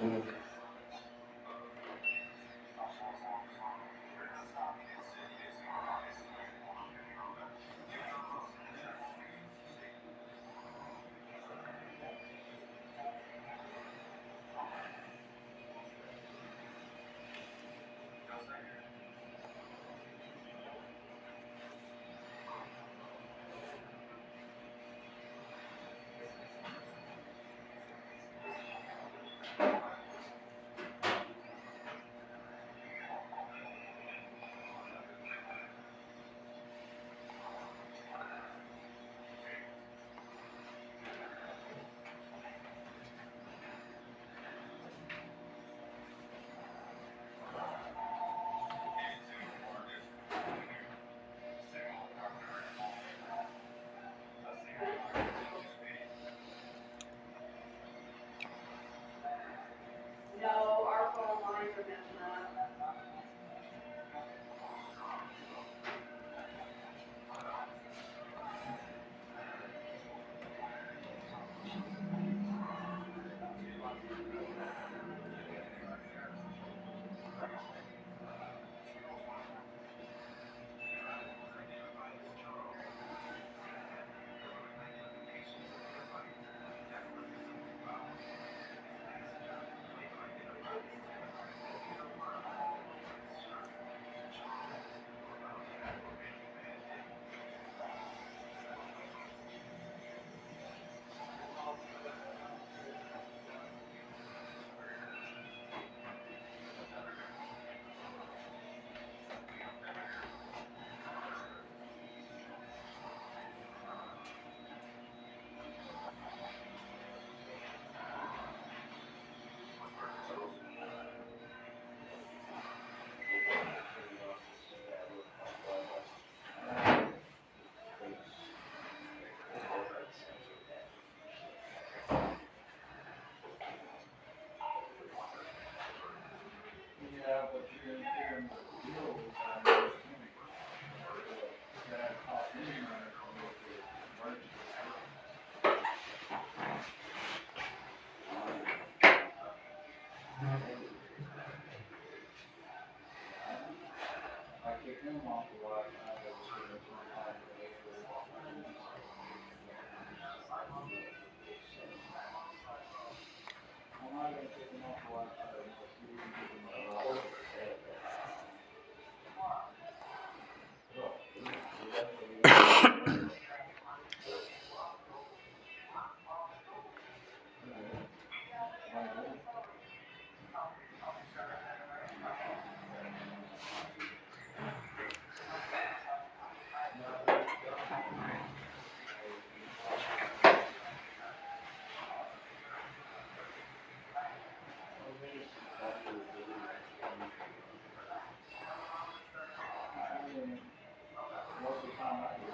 No, our phone lines are messing up. Yeah, but you're in the deal with that. That top end runners will get merged with I kicked him off the Wi-Fi that was giving us some time to go through. I'm not going to kick him off the Wi-Fi unless you can give him a most of the time I do.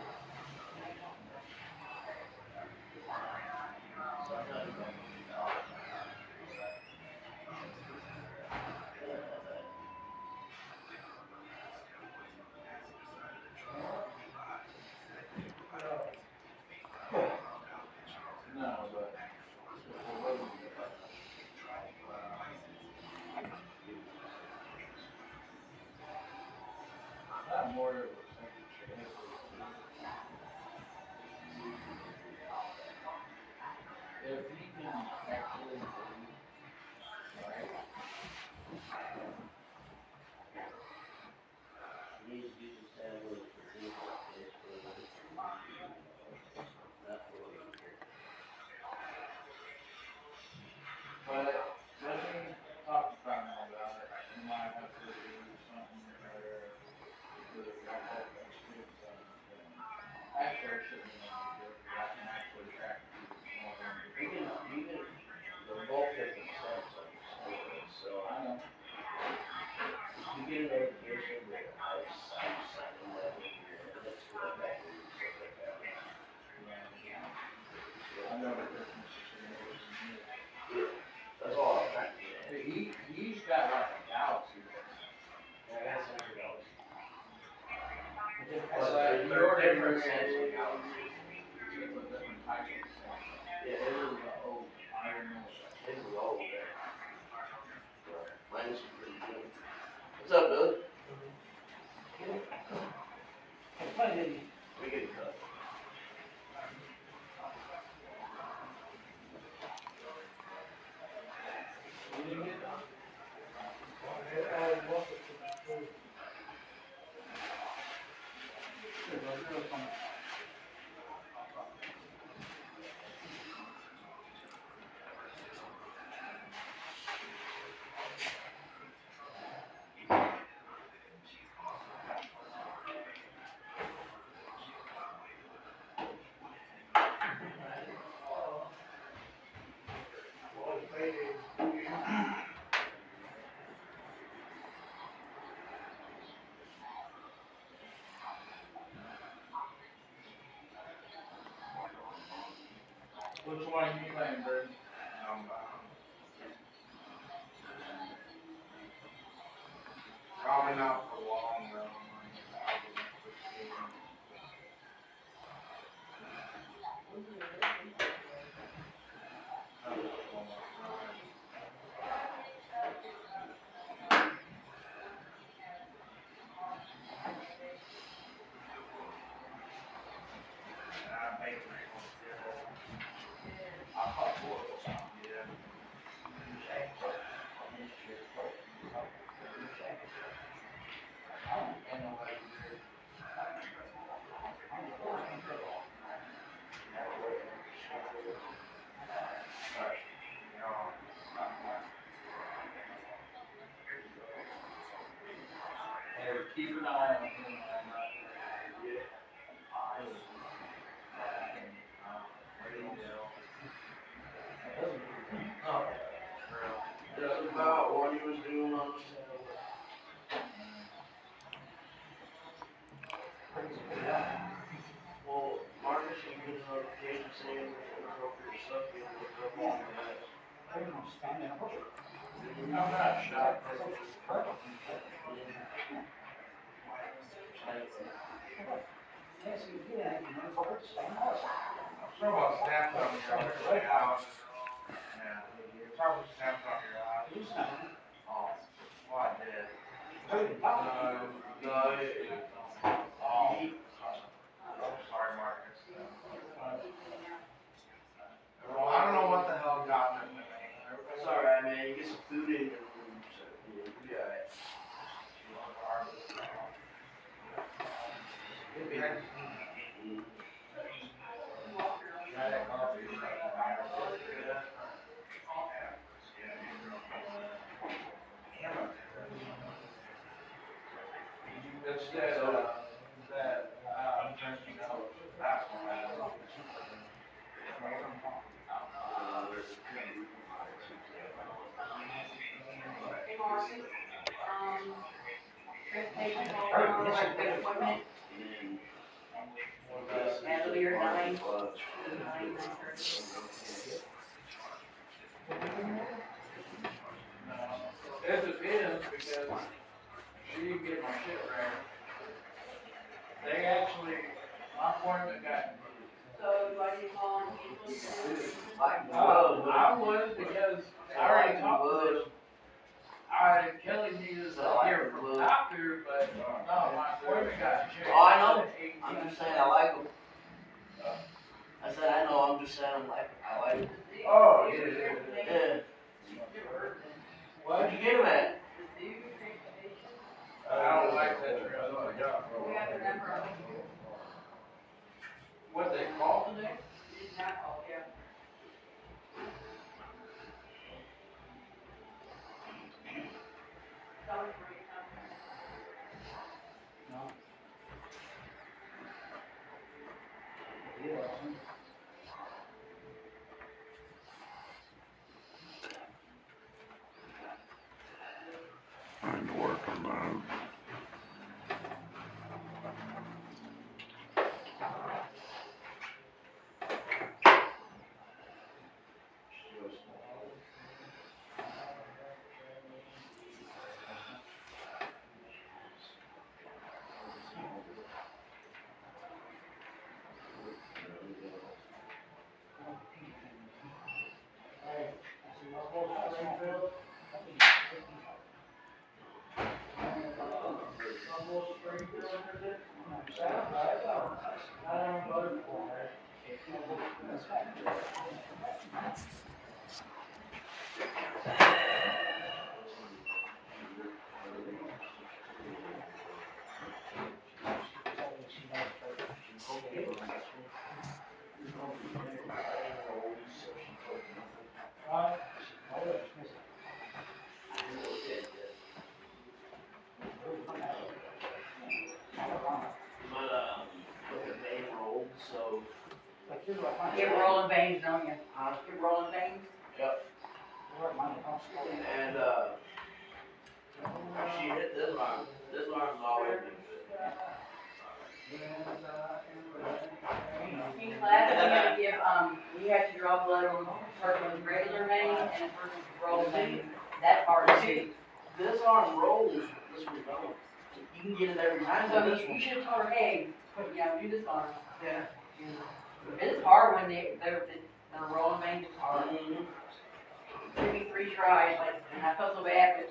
No, but if we're waiting to not more of a censorship. If he can actually breathe, right? But let me talk to Carmen about it. We might have to do something where the Wi-Fi sticks and actually it shouldn't be no big deal because I can actually track it through the small room. They're both different sets on the storage, so I know. if you get a notification that I've Which one are you playing, Bird? Probably not for long though. Keep an eye on him. That's about what he was doing on the Well, Marcus, you get a notification saying inappropriate stuff being looked up on that. I'm not shocked. Talk about snaps on your house. Yeah. Talk about snaps on your house. Oh, well, I did. No, I'm sorry, Marcus. Well, I don't know what the hell got them. It's alright, man. You get some food in your room, so you'll be alright. It's that Hey, Marcus, transportation call on the right appointment. And it'll be your 9:30. It depends because she didn't get my shit right. They actually, my appointment got. So do I need to call on people? I would because I already talked to them. Kelly needed to hear from the doctor, but no, my appointment got changed. Oh, I know. I'm just saying I like them. I said I know. I'm just saying I like them. Oh, yeah. Yeah. Where'd you get them at? I don't like that trail. We have to remember. What they call today? It's not called, yeah. Sorry for your time. Trying to work on that. Get rolling veins, don't you? Get rolling veins. Yep. And she hit this arm. This arm's always been good. In class, we had to give, we had to draw blood on a person with regular vein and a person with rolled vein. That part is too. This arm rolls, this one don't. You can get it every time, So but this you one. should have told her, hey, do this arm. Yeah. It's hard when they're rolling veins is hard. Mm-hmm. It took me 3 tries, like, and I felt so bad, but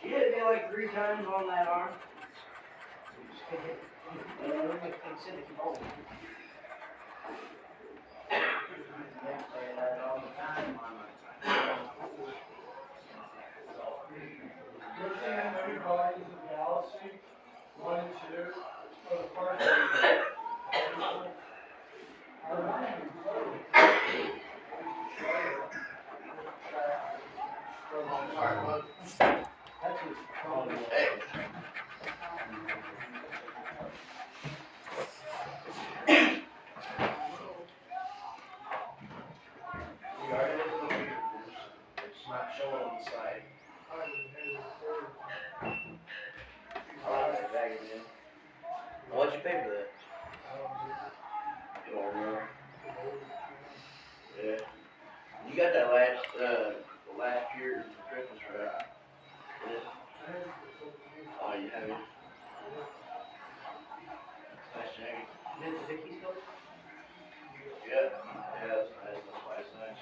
She hit me like 3 times on that arm. Looking at every bodies of the galaxy, 1 and 2, for the first We already looked at the meter. It's not showing on the side. Alright, bag it in. What'd you pay for that? You don't remember? Yeah. You got that last year Christmas, right? Yeah. Oh, you have it? Nice jacket. did the Vicky's go? Yeah. Yeah, that's nice. That's why it's nice.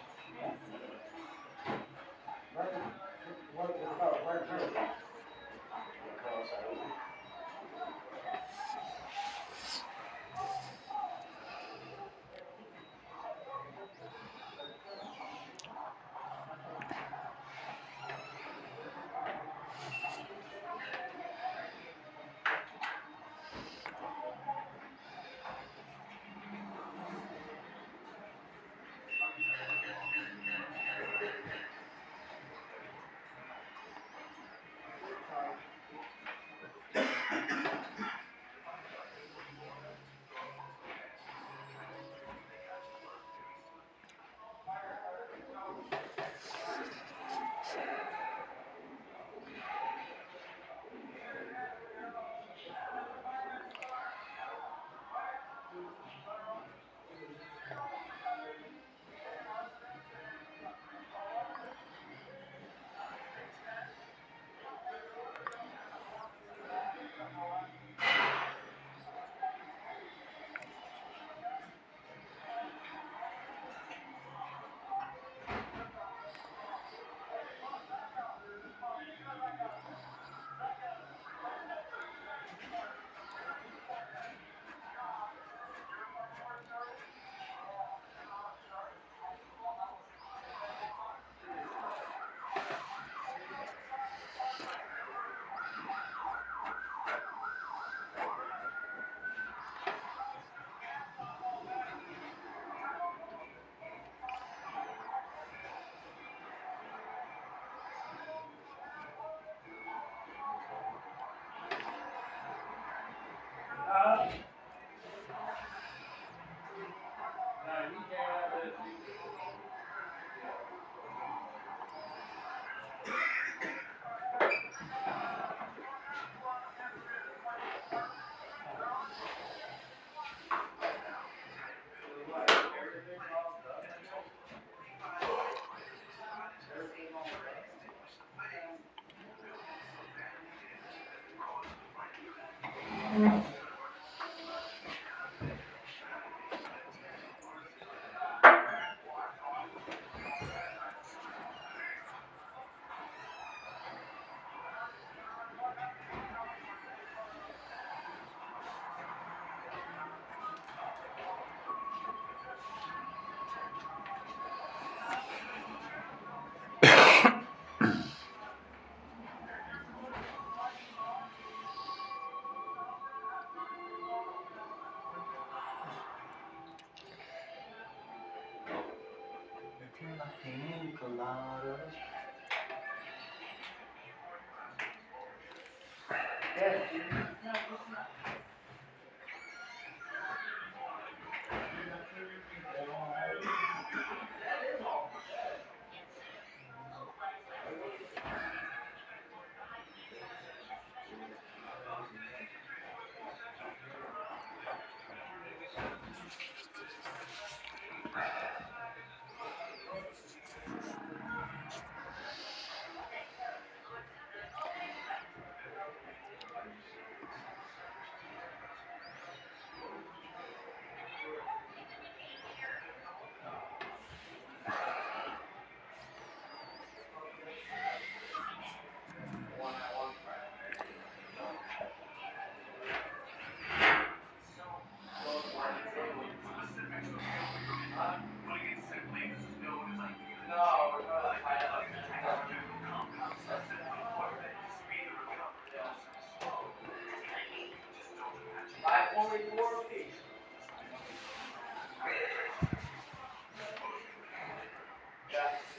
What the?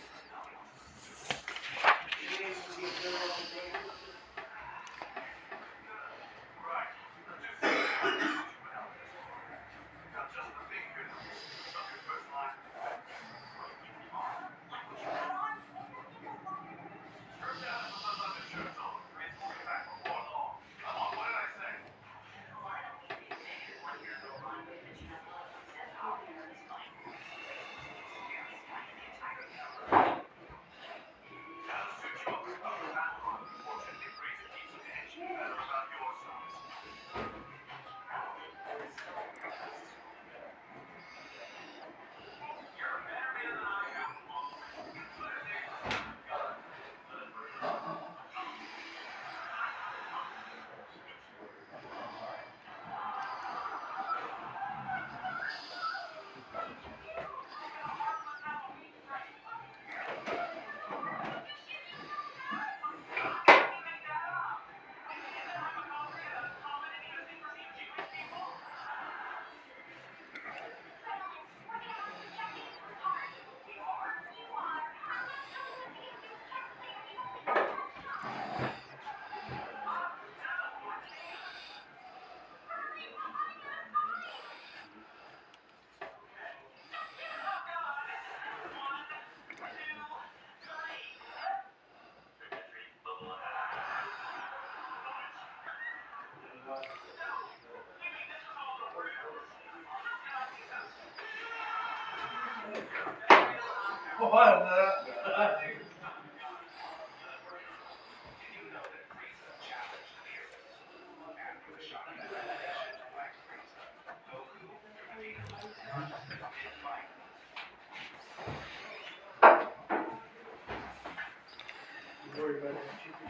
Worry about that chicken.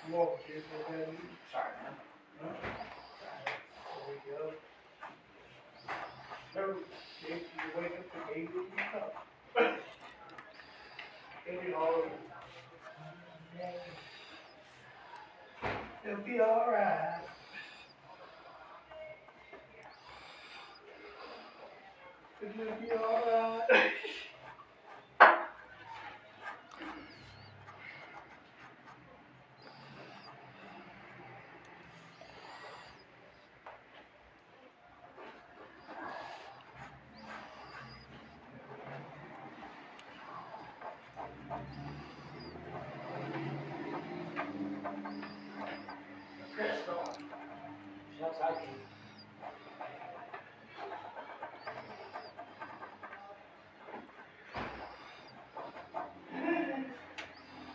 Come on, kid, what that is? Sorry, man. Huh? There we go. No, if you wake up to game, you come. It'll be all over. It'll be alright. It'll be alright. Crystal. Shucks, I can.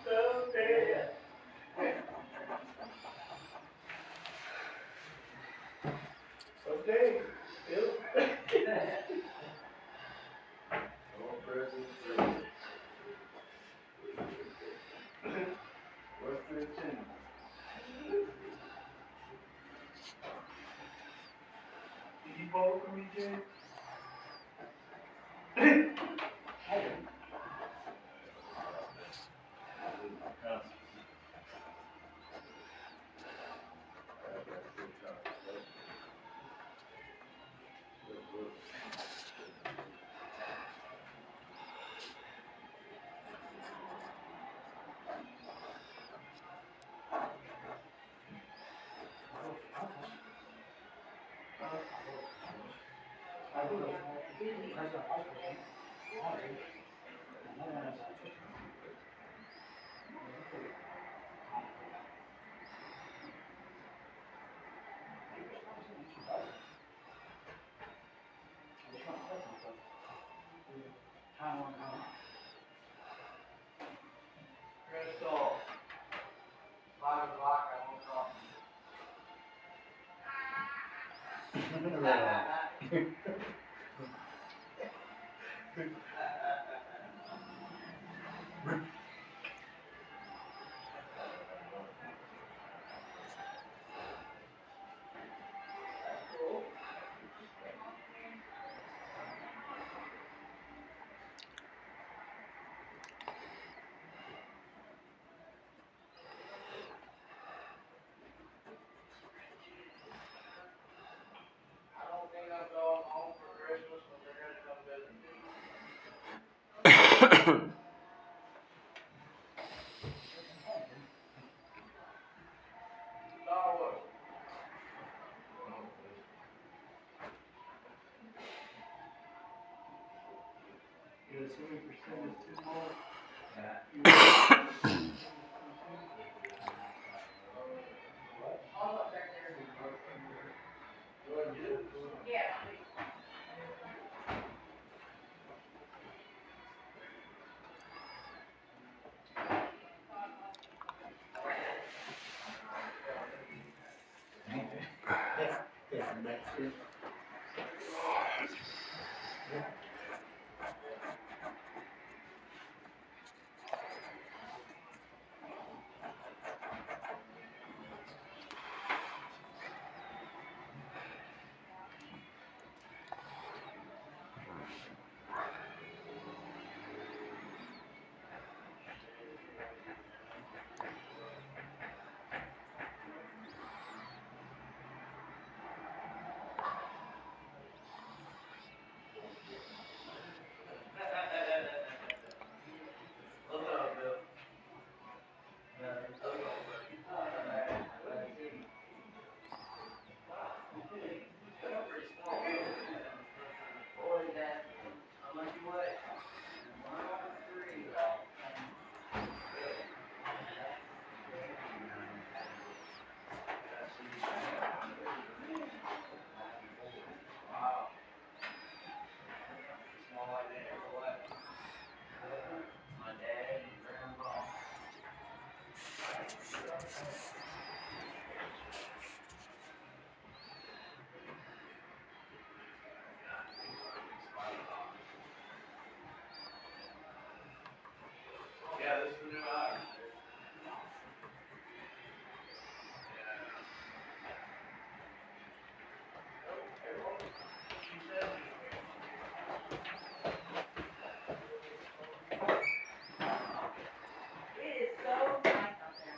Someday. Someday. Bill. All present three. What's 15? Did you vote for me, Jay? I didn't. I do know. President Osborne. I do. Another one is Tristan. Crystal. 5 o'clock, I won't call. I don't think I'm going home. You're assuming percent is too small? Yeah. I'll look back there. Yeah. Boy, that, how much you weigh? 103. Wow. Small like that, or what? My dad and grandpa. Yeah, this is the new house. It is so nice out there.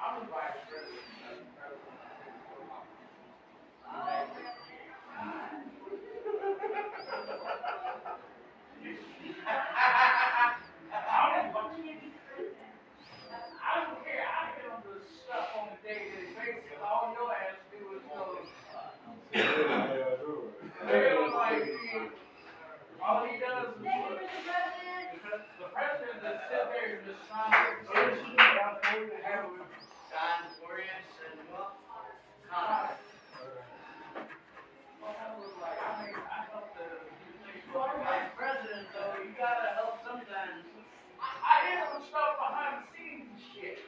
I'm the vice president. That's the president. I don't care. I handle the stuff on a day-to-day basis. All your ass do is go. All he does is Thank you, look. Mr. President. The president just sit there and just sign it. Have him Sign for you, send them up. sign it. Well, that was like, I mean, I help the. You are vice president, though, you gotta help sometimes. I handle stuff behind the scenes and shit.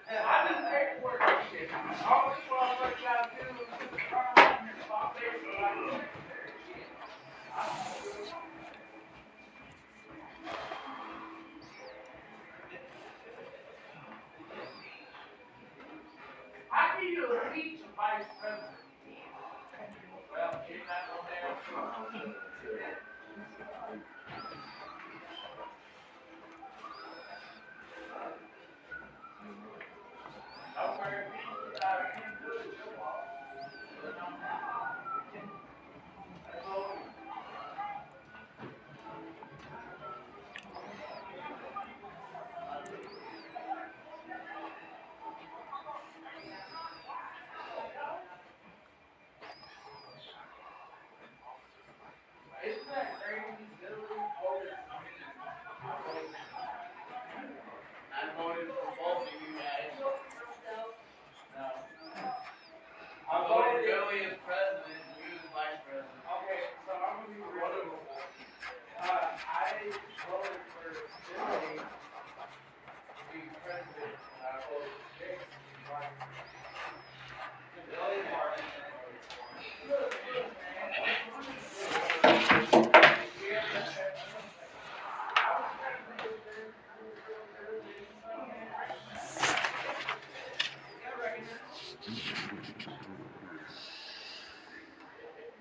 I do paperwork and shit. All this motherfucker gotta do is just turn around and stop there so I can secretary and shit. I don't do it. I give you a speech of vice president. Well, she's not on there. Don't worry, can't do it, show off. That's all. Isn't that crazy? Literally voted, I mean, I voted. I voted for both of you guys. No. I voted Joey as president, you as vice president. Okay, so I'm gonna be real. I voted